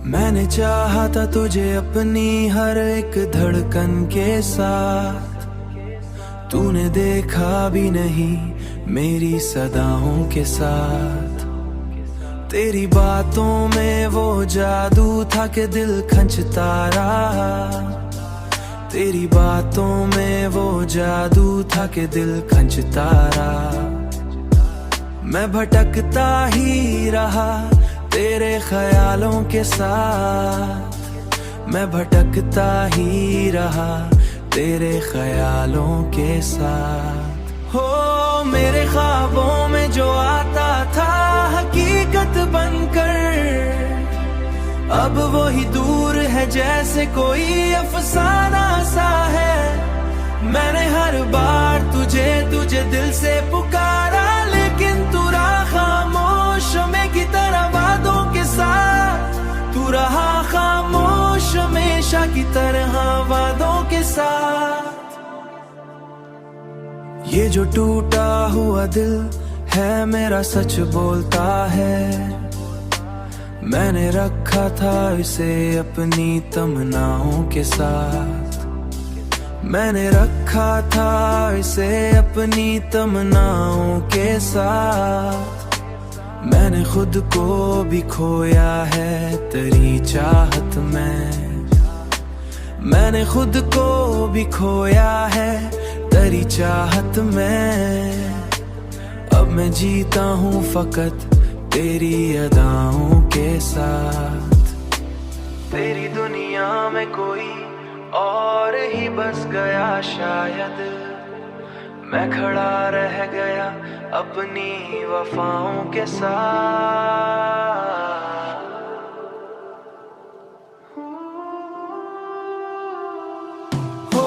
मैंने चाहा था तुझे अपनी हर एक धड़कन के साथ, तूने देखा भी नहीं मेरी सदाओं के साथ। तेरी बातों में वो जादू था कि दिल खंचता रहा, तेरी बातों में वो जादू था कि दिल खंचता रहा। मैं भटकता ही रहा तेरे ख्यालों के साथ, मैं भटकता ही रहा तेरे ख्यालों के साथ। हो मेरे ख्वाबों में जो आता था हकीकत बनकर, अब वो ही दूर है जैसे कोई अफसाना सा है। मैंने हर बार तुझे दिल से पुकारा, लेकिन तू रहा खामोश में की तरह वादों के साथ। तू रहा खामोश हमेशा की तरह वादों के साथ। ये जो टूटा हुआ दिल है मेरा सच बोलता है, मैंने रखा था इसे अपनी तमन्नाओं के साथ। मैंने रखा था इसे अपनी तमन्नाओं के साथ। मैंने खुद को भी खोया है तेरी चाहत में, मैंने खुद को भी खोया है तेरी चाहत में। अब मैं जीता हूँ फकत तेरी अदाओं के साथ। तेरी दुनिया में कोई और ही बस गया शायद, मैं खड़ा रह गया अपनी वफाओं के साथ। हो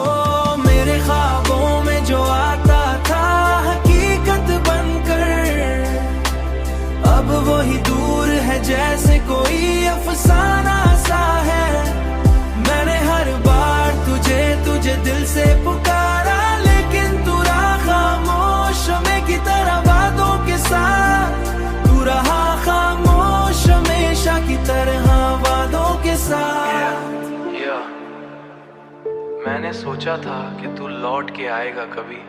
मेरे ख्वाबों में जो आता था हकीकत बनकर, अब वो ही दूर है जैसे कोई अफसाना सा है। मैंने हर बार तुझे दिल से पुकारा, लेकिन तू रहा खामोश में की तरह वादों के साथ। तू रहा खामोश हमेशा की तरह वादों के साथ। मैंने सोचा था कि तू लौट के आएगा कभी,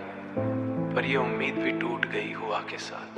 पर ये उम्मीद भी टूट गई हुआ के साथ।